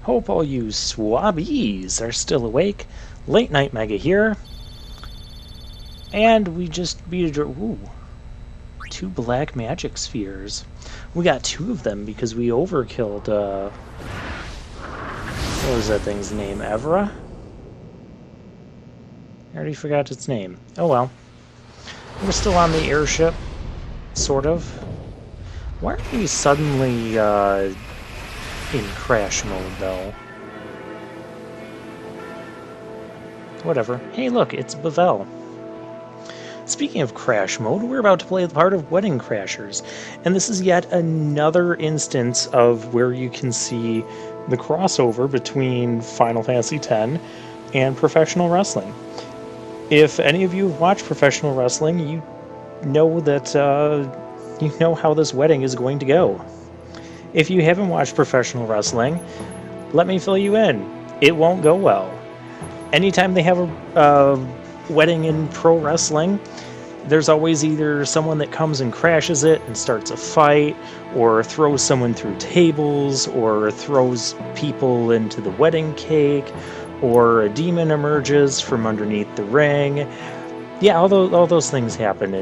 Hope all you swabbies are still awake. Late Night Mega here. And we just beat a... Ooh. 2 black magic spheres. We got 2 of them because we overkilled, what was that thing's name? Evra? I already forgot its name. Oh well. We're still on the airship. Sort of. Why are we suddenly, in crash mode, though? Whatever. Hey look, it's Bevelle. Speaking of crash mode, we're about to play the part of Wedding Crashers, and this is yet another instance of where you can see the crossover between Final Fantasy X and professional wrestling. If any of you have watched professional wrestling, you know that you know how this wedding is going to go. If you haven't watched professional wrestling, let me fill you in. It won't go well. Anytime they have a wedding in pro wrestling, there's always either someone that comes and crashes it and starts a fight, or throws someone through tables, or throws people into the wedding cake, or a demon emerges from underneath the ring. Yeah, all those things happen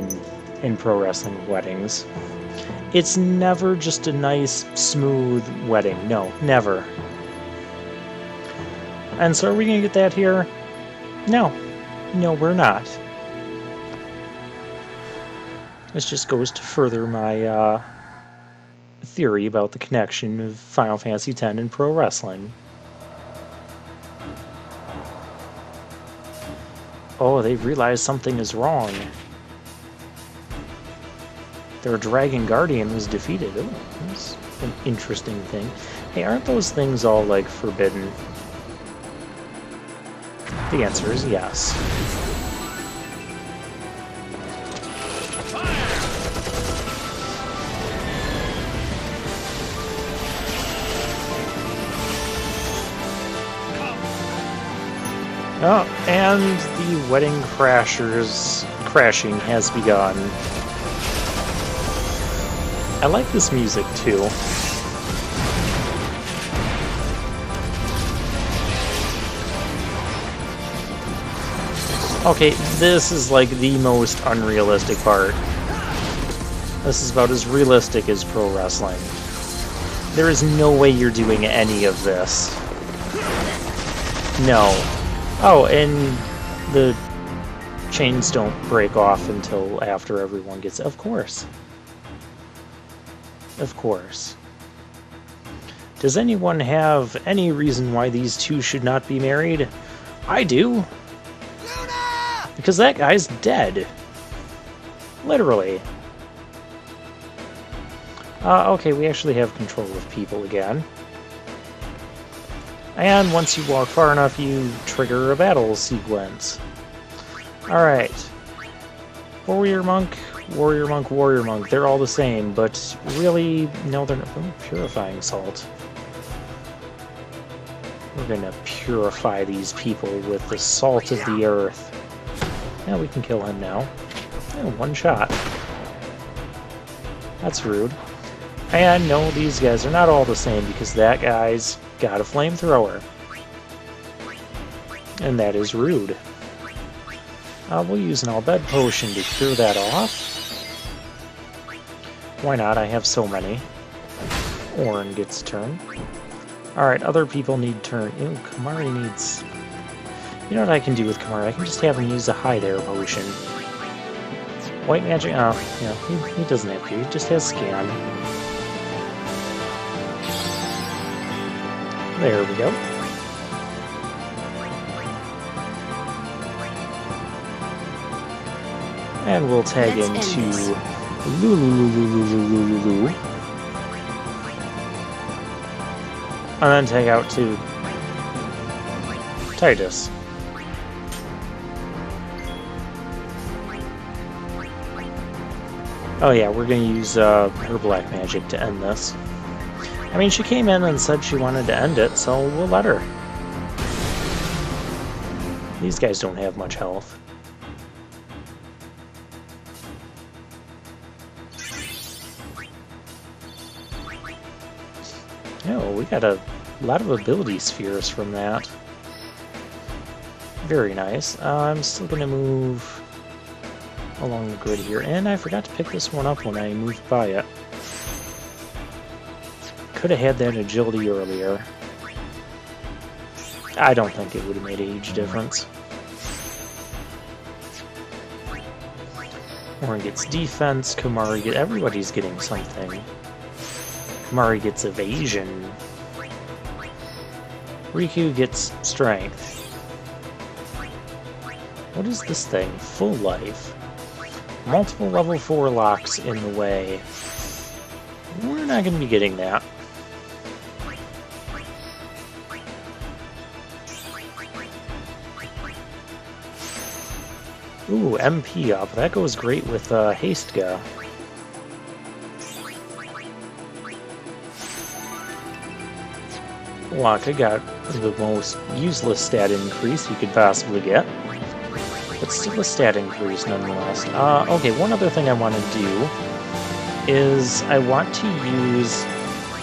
in pro wrestling weddings. It's never just a nice, smooth wedding. No, never. And so are we going to get that here? No. No, we're not. This just goes to further my theory about the connection of Final Fantasy X and pro wrestling. Oh, they've realized something is wrong. Their Dragon Guardian was defeated. Oh, that's an interesting thing. Hey, aren't those things all, like, forbidden? The answer is yes. Oh, and the Wedding Crashers crashing has begun. I like this music too. Okay, this is like the most unrealistic part. This is about as realistic as pro wrestling. There is no way you're doing any of this. No. Oh, and the chains don't break off until after everyone gets... Of course. Of course. Does anyone have any reason why these two should not be married? I do. Because that guy's dead. Literally. Okay, we actually have control of people again. And once you walk far enough, you trigger a battle sequence. Alright. Warrior Monk, Warrior Monk, Warrior Monk. They're all the same, but really, no, they're not. Oh, Purifying Salt. We're gonna purify these people with the salt of the earth. Yeah, we can kill him now. Oh, one shot. That's rude. And no, these guys are not all the same because that guy's got a flamethrower. And that is rude. We'll use an Al-Bhed potion to clear that off. Why not? I have so many. Auron gets a turn. Alright, other people need turn. Ew, Kimahri needs... You know what I can do with Kimahri? I can just have him use a Hide Air potion. White magic... Oh, yeah, he doesn't have to. He just has Scan. There we go. And we'll tag into Lulu. And then tag out to Tidus. Oh yeah, we're gonna use her black magic to end this. I mean, she came in and said she wanted to end it, so we'll let her. These guys don't have much health. Oh, we got a A lot of ability spheres from that. Very nice. I'm still going to move along the grid here, and I forgot to pick this one up when I moved by it. Could have had that agility earlier. I don't think it would have made a huge difference. Auron gets defense, Kimahri gets... Everybody's getting something. Kimahri gets evasion. Riku gets strength. What is this thing? Full life. Multiple level 4 locks in the way. We're not going to be getting that. Ooh, MP up. That goes great with Hastega. Wakka got the most useless stat increase you could possibly get. But still a stat increase nonetheless. Okay, one other thing I want to do is I want to use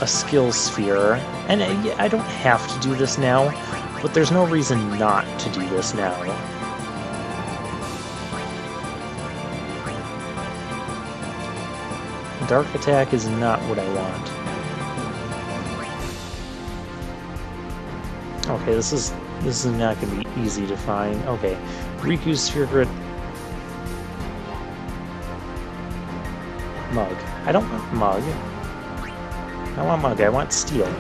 a skill sphere. And I don't have to do this now, but there's no reason not to do this now. Dark attack is not what I want. Okay, this is not going to be easy to find. Okay, Riku's Sphere Grid. Mug. I don't want Mug. I want Mug. I want Steel.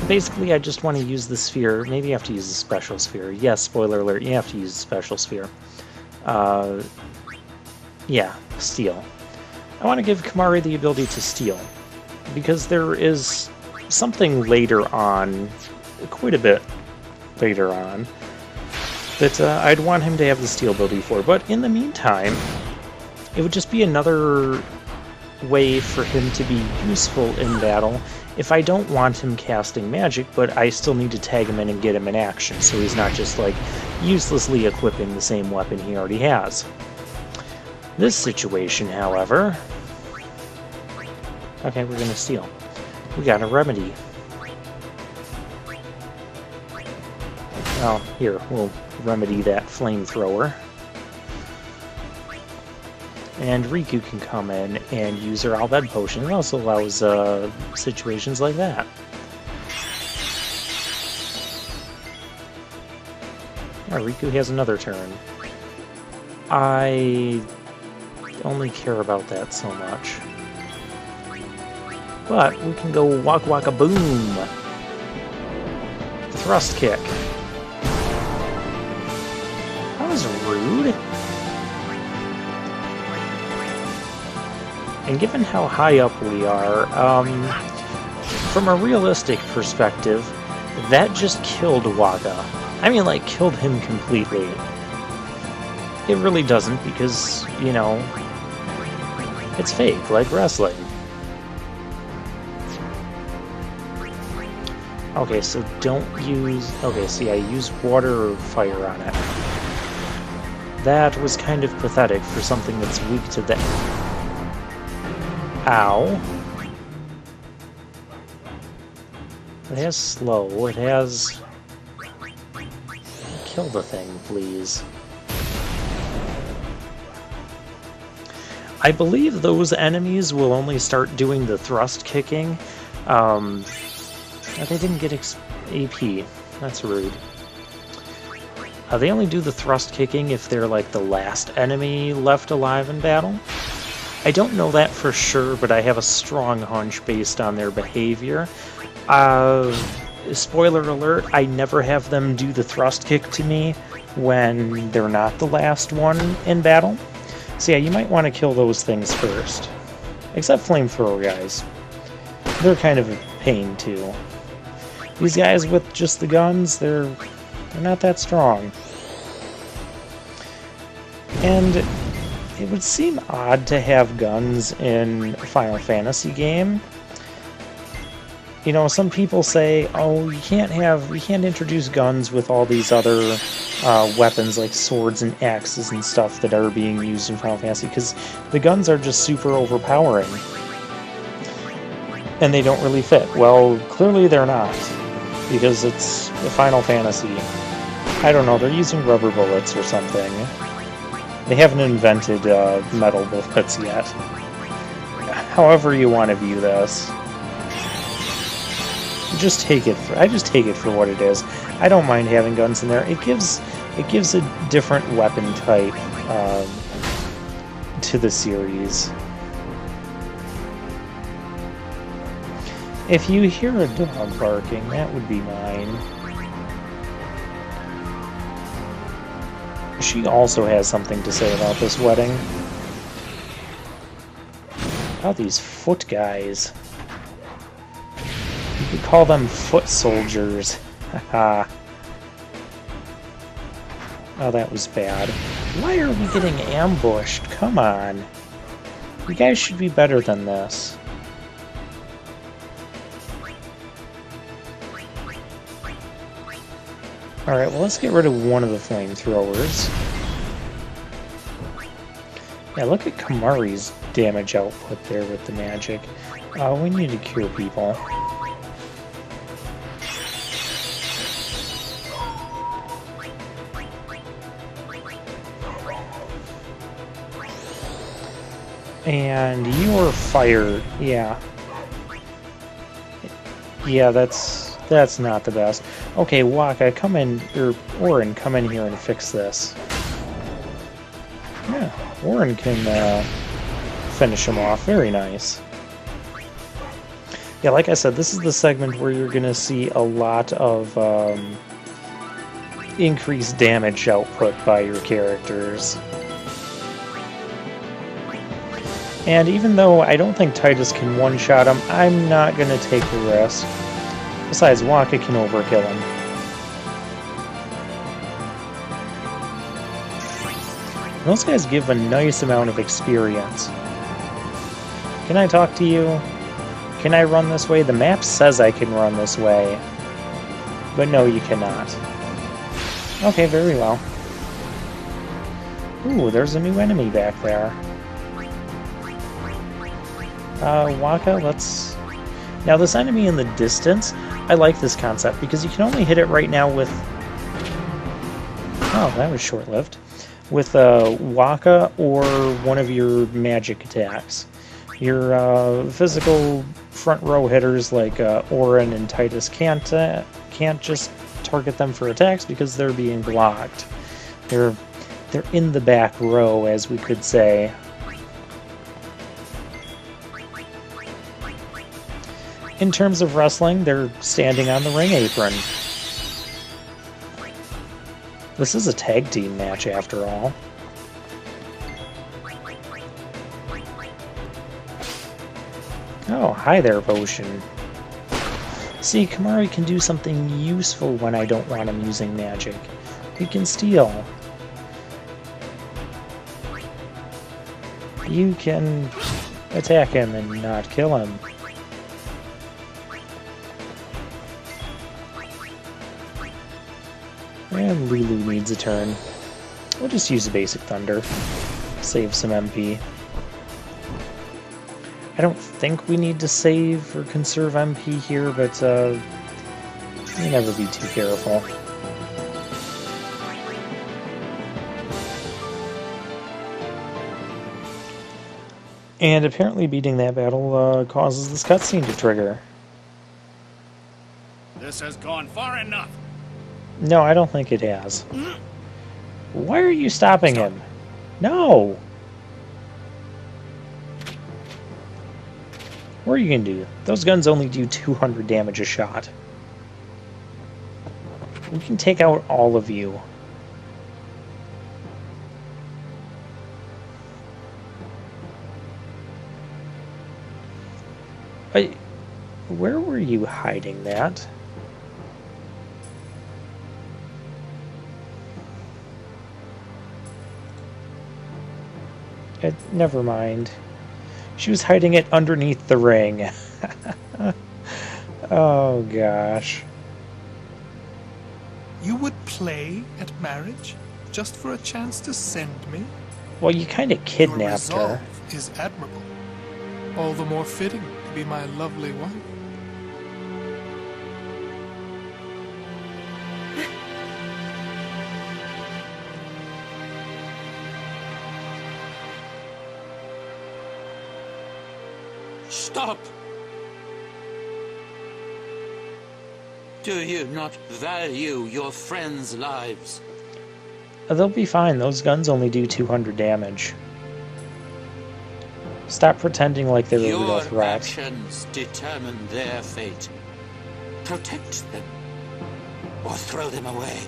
Basically, I just want to use the sphere. Maybe you have to use a special sphere. Yes, spoiler alert, you have to use a special sphere. Yeah, Steel. I want to give Kimahri the ability to steal, because there is something later on, quite a bit later on, that I'd want him to have the steal ability for. But in the meantime, it would just be another way for him to be useful in battle if I don't want him casting magic, but I still need to tag him in and get him in action, so he's not just like uselessly equipping the same weapon he already has. This situation, however... Okay, we're gonna steal. We got a remedy. Oh, here, we'll remedy that flamethrower. And Riku can come in and use her Al-Bhed potion. It also allows situations like that. Yeah, Riku has another turn. I only care about that so much. But we can go Waka Waka Boom! Thrust kick. That was rude. And given how high up we are, from a realistic perspective, that just killed Waka. I mean, like, killed him completely. It really doesn't, because, you know, it's fake, like wrestling. Okay, so don't use... Okay, see, I use water or fire on it. That was kind of pathetic for something that's weak to that. Ow. It has slow, it has... Kill the thing, please. I believe those enemies will only start doing the thrust kicking. They didn't get AP. That's rude. They only do the thrust kicking if they're like the last enemy left alive in battle. I don't know that for sure, but I have a strong hunch based on their behavior. Spoiler alert, I never have them do the thrust kick to me when they're not the last one in battle. So yeah, you might want to kill those things first. Except flamethrower guys. They're kind of a pain too. These guys with just the guns, they're not that strong. And it would seem odd to have guns in a Final Fantasy game. You know, some people say, oh, you can't introduce guns with all these other weapons like swords and axes and stuff that are being used in Final Fantasy, because the guns are just super overpowering. And they don't really fit. Well, clearly they're not. because it's a Final Fantasy. I don't know, they're using rubber bullets or something. They haven't invented metal bullets yet. However you want to view this. Just take it I just take it for what it is. I don't mind having guns in there. It gives a different weapon type to the series. If you hear a dog barking, that would be mine. She also has something to say about this wedding. About these foot guys. You could call them foot soldiers. Haha. Oh, that was bad. Why are we getting ambushed? Come on. You guys should be better than this. Alright, well, let's get rid of one of the flamethrowers. Yeah, look at Kamari's damage output there with the magic. We need to cure people. And your fire, yeah. Yeah, that's not the best. Okay, Wakka, come in, or Auron, come in here and fix this. Yeah, Auron can finish him off. Very nice. Yeah, like I said, this is the segment where you're going to see a lot of increased damage output by your characters. And even though I don't think Tidus can one-shot him, I'm not going to take the risk. Besides, Wakka can overkill him. Those guys give a nice amount of experience. Can I talk to you? Can I run this way? The map says I can run this way. But no, you cannot. Okay, very well. Ooh, there's a new enemy back there. Wakka, let's... Now, this enemy in the distance, I like this concept, because you can only hit it right now with... Oh, that was short-lived. With Wakka or one of your magic attacks. Your physical front-row hitters like Auron and Tidus can't just target them for attacks because they're being blocked. They're in the back row, as we could say. In terms of wrestling, they're standing on the ring apron. This is a tag team match, after all. Oh, hi there, Potion. See, Kamari can do something useful when I don't want him using magic. He can steal. You can attack him and not kill him. And Lulu needs a turn. We'll just use a basic Thunder. Save some MP. I don't think we need to save or conserve MP here, but you never be too careful. And apparently beating that battle causes this cutscene to trigger. This has gone far enough. No, I don't think it has. Why are you stopping him? No! What are you gonna do? Those guns only do 200 damage a shot. We can take out all of you. Where were you hiding that? Never mind. She was hiding it underneath the ring. Oh, gosh. You would play at marriage just for a chance to send me? Well, you kind of kidnapped Your her. resolve is admirable. All the more fitting to be my lovely wife. Stop! Do you not value your friends' lives? They'll be fine. Those guns only do 200 damage. Stop pretending like they're a real Your threat. actions determine their fate. Protect them, or throw them away.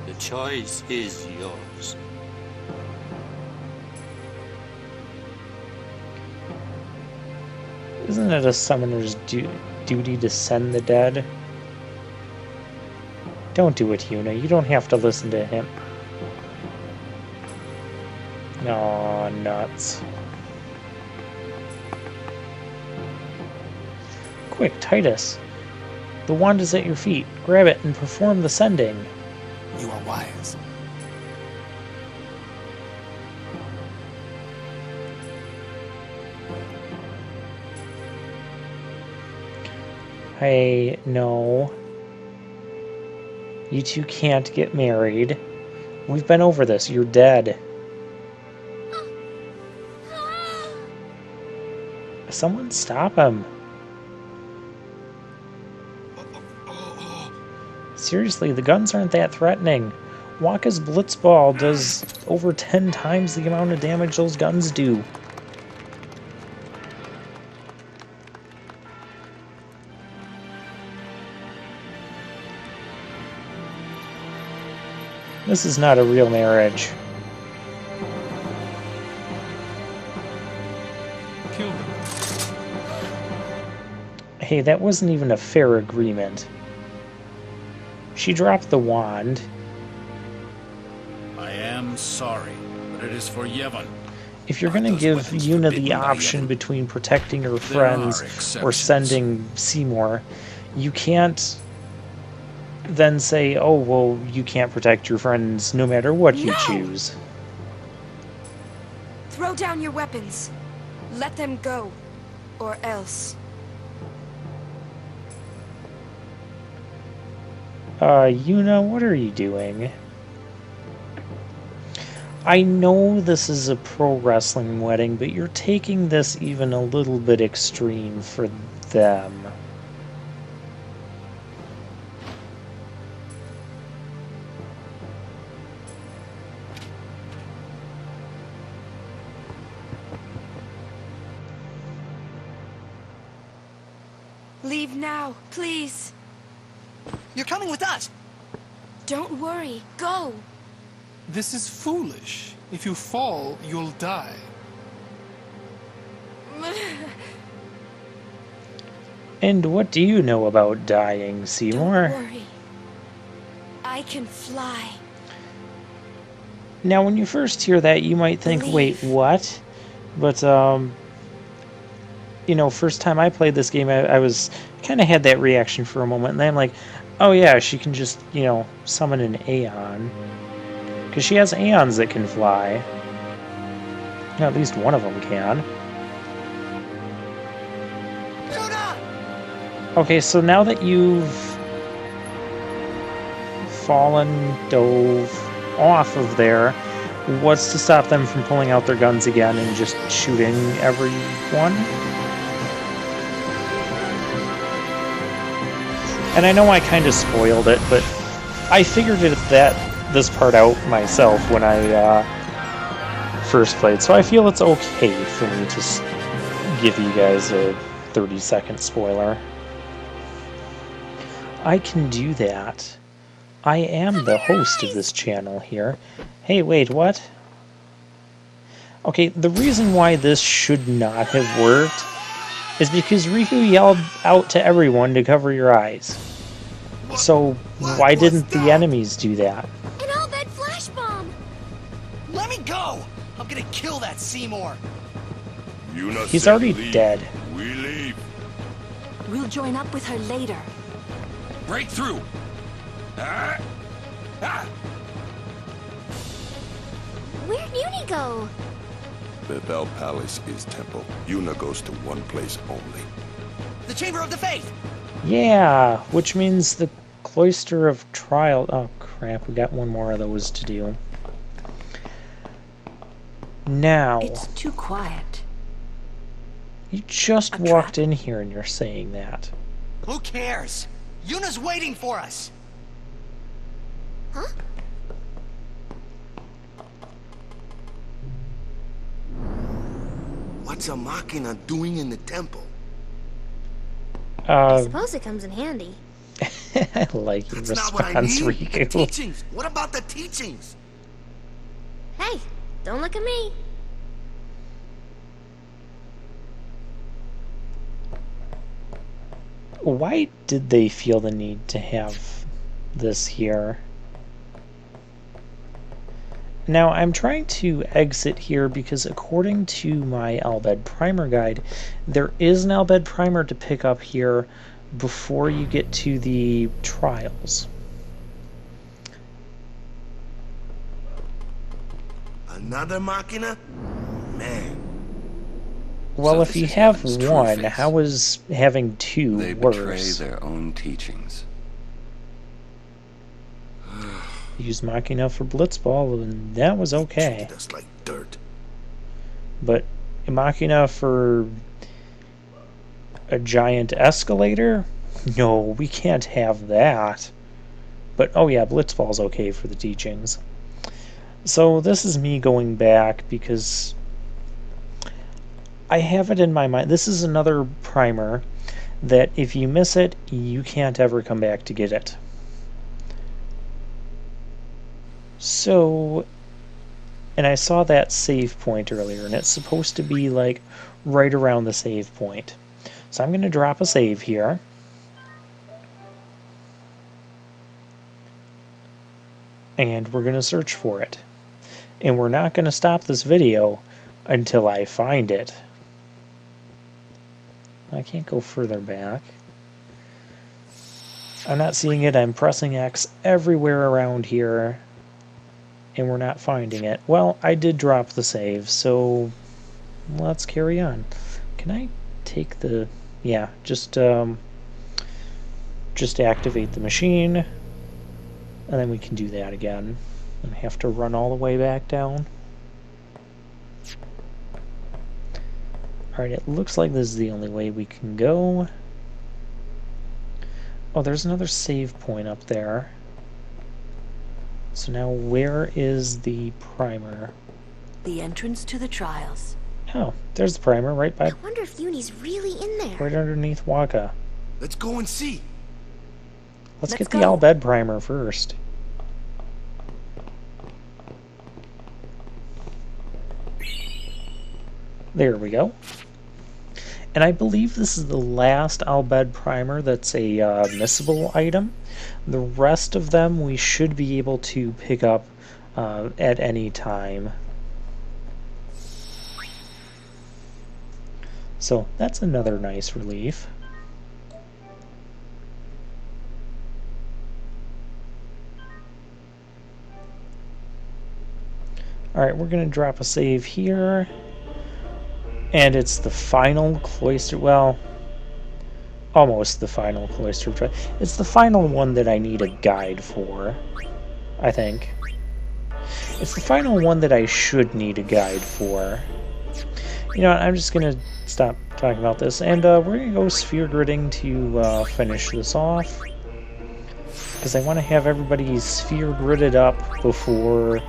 The choice is yours. Isn't it a summoner's duty to send the dead? Don't do it, Yuna. You don't have to listen to him. Aw, nuts. Quick, Titus. The wand is at your feet. Grab it and perform the sending. You are wise. Hey, no. You two can't get married. We've been over this. You're dead. Someone stop him. Seriously, the guns aren't that threatening. Wakka's Blitzball does over 10 times the amount of damage those guns do. This is not a real marriage. Kill them. Hey, that wasn't even a fair agreement. She dropped the wand. I am sorry, but it is for Yevon. If you're Aren't gonna those give weapons Yuna forbidden the by option Yevon? between protecting her There friends are or exceptions. sending Seymour, you can't then say, oh, well, you can't protect your friends no matter what you No! choose. Throw down your weapons. Let them go. Or else. Yuna, what are you doing? I know this is a pro wrestling wedding, but you're taking this even a little bit extreme for them. Leave now, please. You're coming with us! Don't worry. Go. This is foolish. If you fall, you'll die. And what do you know about dying, Don't Seymour? worry. I can fly. Now, when you first hear that, you might think, wait, Believe. what? But, you know, first time I played this game, I was kind of had that reaction for a moment, and then I'm like, oh yeah, she can just, you know, summon an Aeon. Because she has Aeons that can fly. At least one of them can. Yuna! Okay, so now that you've dove off of there, what's to stop them from pulling out their guns again and just shooting everyone? And I know I kind of spoiled it, but I figured this part out myself when I first played, so I feel it's okay for me to give you guys a 30-second spoiler. I can do that. I am the host of this channel here. Hey, wait, what? Okay, the reason why this should not have worked is because Riku yelled out to everyone to cover your eyes. So why didn't the enemies do that? And all that flash bomb. Let me go! I'm gonna kill that Seymour! Yuna He's said already leave. dead. We leave. We'll join up with her later. Break through! Ah! Ah! Where'd Uni go? Bethel Palace is temple. Yuna goes to one place only. The Chamber of the Faith! Yeah, which means the Cloister of Trial. Oh crap, we got one more of those to do. Now, It's too quiet. You just A walked trap? in here and you're saying that. Who cares? Yuna's waiting for us. Huh? What's a Machina doing in the temple? I suppose it comes in handy. I like your That's not what I response, need. The Riku. teachings. What about the teachings? Hey, don't look at me. Why did they feel the need to have this here? Now, I'm trying to exit here because according to my Albed Primer guide, there is an Albed Primer to pick up here before you get to the trials. Another Machina? Man. Well, So if this you is have Yevon's true one, face. how is having two They betray worse? their own teachings. Use Machina for Blitzball, and that was okay. Treated us like dirt. But Machina for a giant escalator? No, we can't have that. But, oh yeah, Blitzball's okay for the teachings. So this is me going back because I have it in my mind. This is another primer that if you miss it, you can't ever come back to get it. So, and I saw that save point earlier, and it's supposed to be like right around the save point. So I'm going to drop a save here. And we're going to search for it. And we're not going to stop this video until I find it. I can't go further back. I'm not seeing it. I'm pressing X everywhere around here. And we're not finding it. Well, I did drop the save, so let's carry on. Can I take the... Yeah, just activate the machine, and then we can do that again. And have to run all the way back down. Alright, it looks like this is the only way we can go. Oh, there's another save point up there. So now where is the primer? The entrance to the trials. Oh, there's the primer right by, I wonder if Uni's really in there. right underneath Waka. Let's go and see. Let's Let's get the go. Albed primer first. There we go. And I believe this is the last Albed primer that's a missable item. The rest of them we should be able to pick up at any time. So that's another nice relief. Alright, we're going to drop a save here. And it's the final cloister, well, almost the final cloister. It's the final one that I need a guide for, I think. It's the final one that I should need a guide for. You know what, I'm just going to stop talking about this, and we're going to go sphere gridding to finish this off. Because I want to have everybody sphere gridded up before,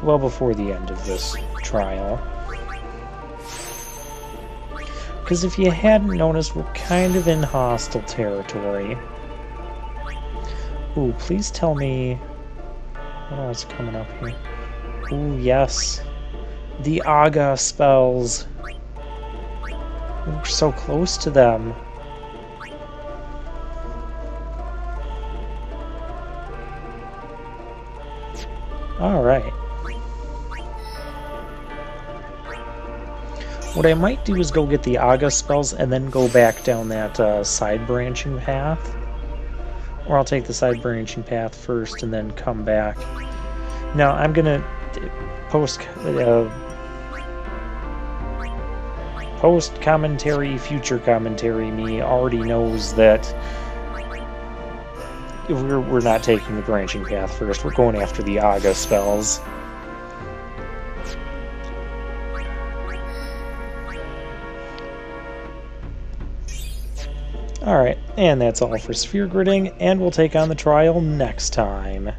well, before the end of this trial. Because if you hadn't noticed, we're kind of in hostile territory. Ooh, please tell me... What else is coming up here? Ooh, yes. The Aga spells. We're so close to them. Alright. What I might do is go get the Aga spells and then go back down that side branching path. Or I'll take the side branching path first and then come back. Now, I'm gonna post commentary, future commentary. Me already knows that we're not taking the branching path first. We're going after the Aga spells. Alright, and that's all for sphere gridding, and we'll take on the trial next time.